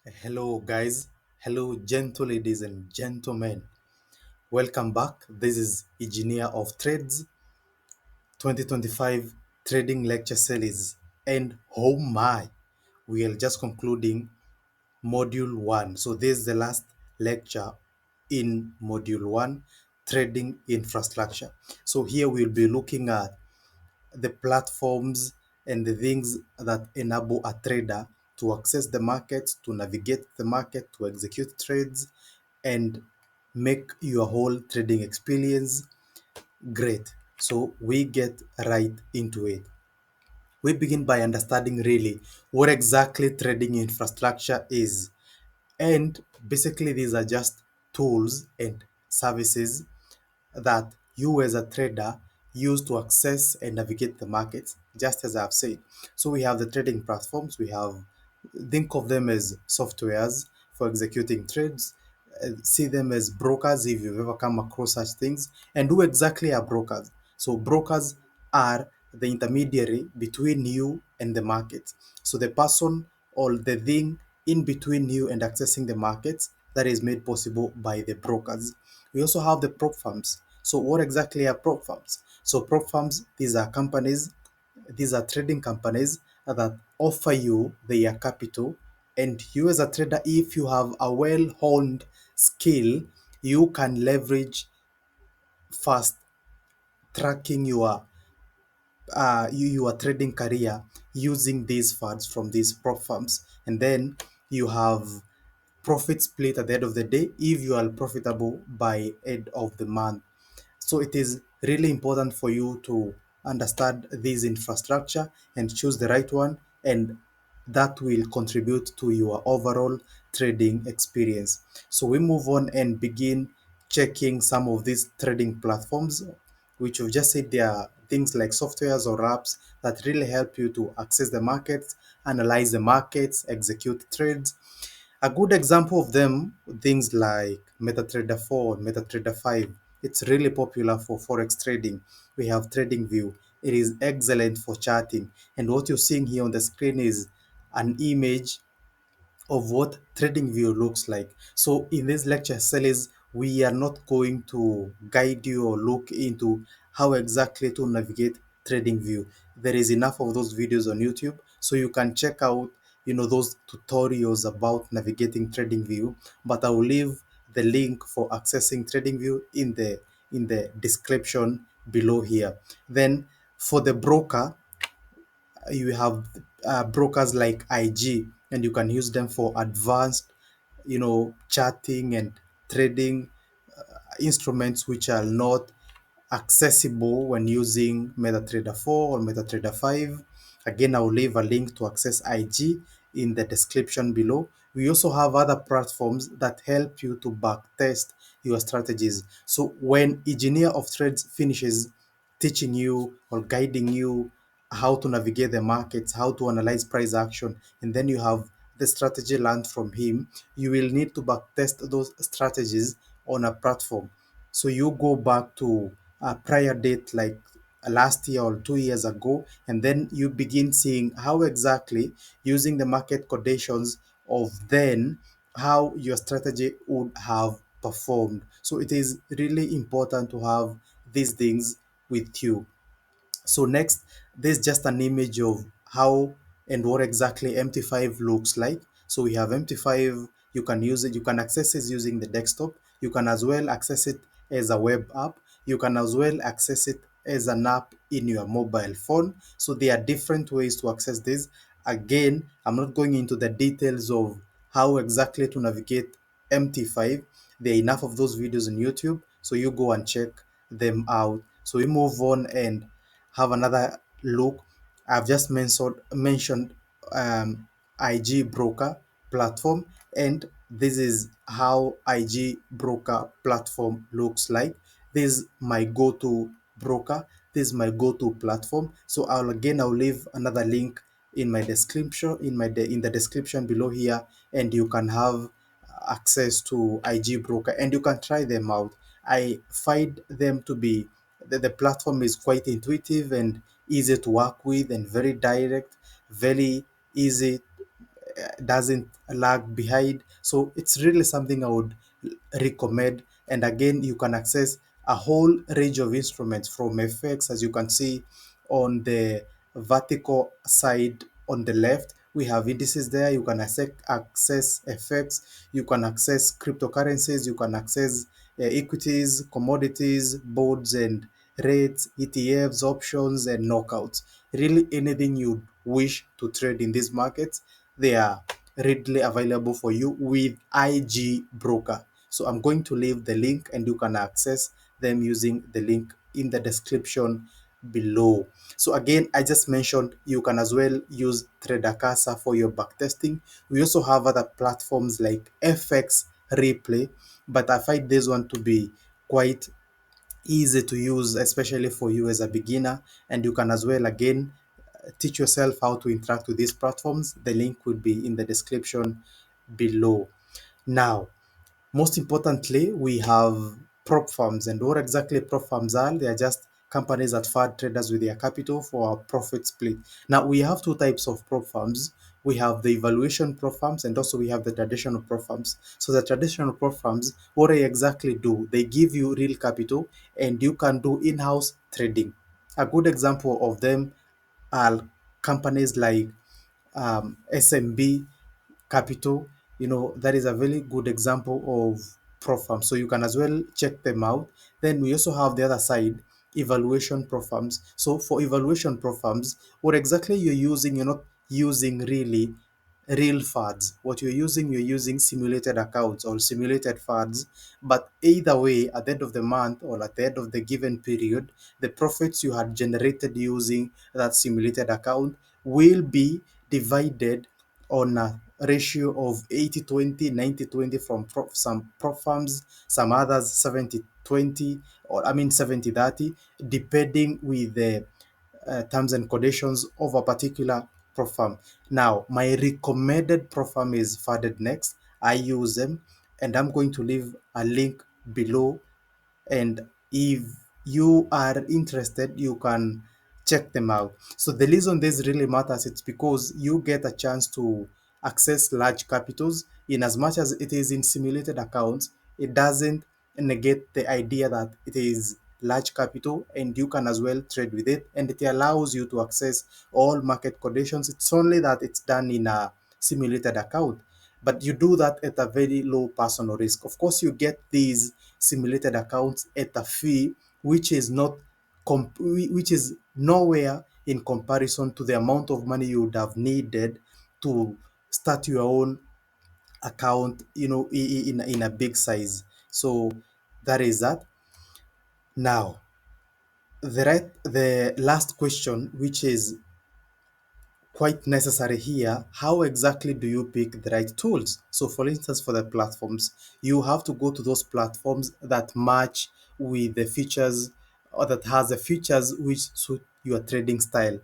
Hello, guys. Hello, gentle ladies and gentlemen. Welcome back. This is Engineer of Trades 2025 Trading Lecture Series. And oh my, we are just concluding Module 1. So, this is the last lecture in Module 1 Trading Infrastructure. So, here we'll be looking at the platforms and the things that enable a trader to access the market, to navigate the market, to execute trades, and make your whole trading experience great. So we get right into it. We begin by understanding really what exactly trading infrastructure is. And basically, these are just tools and services that you as a trader use to access and navigate the markets, just as I've said. So we have the trading platforms, we have, think of them as softwares for executing trades, see them as brokers if you've ever come across such things. And who exactly are brokers? So brokers are the intermediary between you and the market. So the person or the thing in between you and accessing the markets that is made possible by the brokers. We also have the prop firms. So what exactly are prop firms? So prop firms, these are companies, these are trading companies that offer you their capital, and you as a trader, if you have a well-honed skill, you can leverage fast tracking your trading career using these funds from these prop firms. And then you have profit split at the end of the day if you are profitable by end of the month. So it is really important for you to understand this infrastructure and choose the right one, and that will contribute to your overall trading experience. So we move on and begin checking some of these trading platforms, which we've just said they are things like softwares or apps that really help you to access the markets, analyze the markets, execute trades. A good example of them, things like MetaTrader 4, MetaTrader 5. It's really popular for forex trading. We have TradingView. It is excellent for charting. And what you're seeing here on the screen is an image of what TradingView looks like. So in this lecture series, we are not going to guide you or look into how exactly to navigate TradingView. There is enough of those videos on YouTube, so you can check out, those tutorials about navigating TradingView. But I will leave the link for accessing TradingView in the description below here. Then for the broker, you have brokers like IG, and you can use them for advanced, charting and trading instruments which are not accessible when using MetaTrader 4 or MetaTrader 5. Again, I'll leave a link to access IG in the description below. We also have other platforms that help you to backtest your strategies. So when Engineer of Trades finishes teaching you or guiding you how to navigate the markets, how to analyze price action, and then you have the strategy learned from him, you will need to backtest those strategies on a platform. So you go back to a prior date like last year or 2 years ago, and then you begin seeing how exactly using the market conditions of then, how your strategy would have performed. So it is really important to have these things with you. So next, this is just an image of how and what exactly MT5 looks like. So we have MT5, you can use it, you can access it using the desktop. You can as well access it as a web app. You can as well access it as an app in your mobile phone. So there are different ways to access this. Again, I'm not going into the details of how exactly to navigate MT5. There are enough of those videos on YouTube, so you go and check them out. So we move on and have another look. I've just mentioned IG broker platform, and this is how IG broker platform looks like. This is my go-to broker. This is my go-to platform. So I'll leave another link in my description in the description below here, and you can have access to IG broker and you can try them out. I find them to be the platform is quite intuitive and easy to work with and very direct, very easy doesn't lag behind. So it's really something I would recommend. And again, you can access a whole range of instruments from FX, as you can see on the vertical side on the left. We have indices there. You can access FX, you can access cryptocurrencies, you can access equities, commodities, boards and rates, ETFs, options, and knockouts. Really, anything you wish to trade in these markets, they are readily available for you with IG Broker. So I'm going to leave the link and you can access them using the link in the description below. So again, I just mentioned you can as well use Trader Casa for your backtesting. We also have other platforms like FX Replay, but I find this one to be quite easy to use, especially for you as a beginner. And you can as well, again, teach yourself how to interact with these platforms. The link will be in the description below. Now, most importantly, we have prop firms. And what exactly prop firms are? They are just companies that fund traders with their capital for a profit split. Now, we have two types of prop firms. We have the evaluation prop firms and also we have the traditional prop firms. So the traditional prop firms, what they exactly do, they give you real capital and you can do in-house trading. A good example of them are companies like SMB Capital. That is a very good example of Profam. So you can as well check them out. Then we also have the other side, evaluation Profams. So for evaluation Profams, what exactly you're using, you're not using really real FUDs. What you're using simulated accounts or simulated FUDs. But either way, at the end of the month or at the end of the given period, the profits you had generated using that simulated account will be divided on a ratio of 80-20, 90-20 from some prop firms, some others 70-20, or I mean 70-30, depending with the terms and conditions of a particular prop firm. Now, my recommended prop firm is Funded Next. I use them, and I'm going to leave a link below, and if you are interested you can check them out. So the reason this really matters, it's because you get a chance to access large capitals. In as much as it is in simulated accounts, it doesn't negate the idea that it is large capital and you can as well trade with it, and it allows you to access all market conditions. It's only that it's done in a simulated account, but you do that at a very low personal risk. Of course, you get these simulated accounts at a fee which is not which is nowhere in comparison to the amount of money you would have needed to start your own account, in a big size. So that is that. Now, the last question, which is quite necessary here, how exactly do you pick the right tools? So for instance, for the platforms, you have to go to those platforms that match with the features, or that has the features which suit your trading style.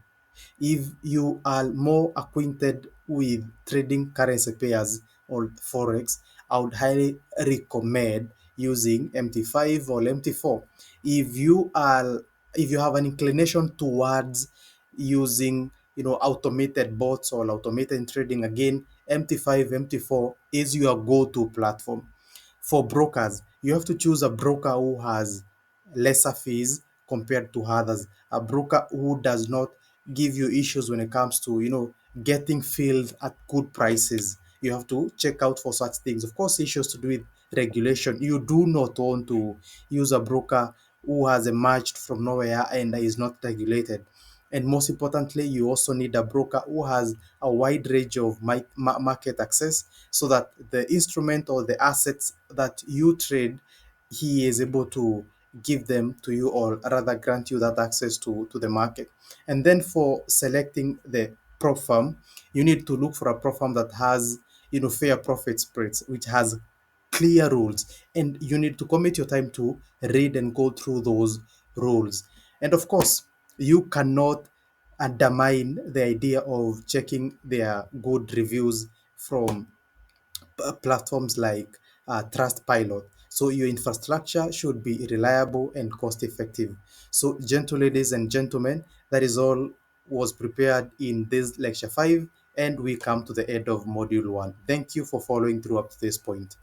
If you are more acquainted with trading currency pairs or forex, I would highly recommend using MT5 or MT4. If you are if you have an inclination towards using automated bots or automated trading, again, MT5, MT4 is your go-to platform. For brokers, you have to choose a broker who has lesser fees compared to others, a broker who does not give you issues when it comes to getting filled at good prices. You have to check out for such things. Of course, issues to do with regulation. You do not want to use a broker who has emerged from nowhere and is not regulated. And most importantly, you also need a broker who has a wide range of market access, so that the instrument or the assets that you trade, he is able to give them to you, or rather grant you that access to the market. And then for selecting the prop firm, you need to look for a prop firm that has fair profit spreads, which has clear rules, and you need to commit your time to read and go through those rules. And of course, you cannot undermine the idea of checking their good reviews from platforms like Trustpilot. So your infrastructure should be reliable and cost effective. So, gentle ladies and gentlemen, that is all was prepared in this lecture 5, and we come to the end of module 1. Thank you for following through up to this point.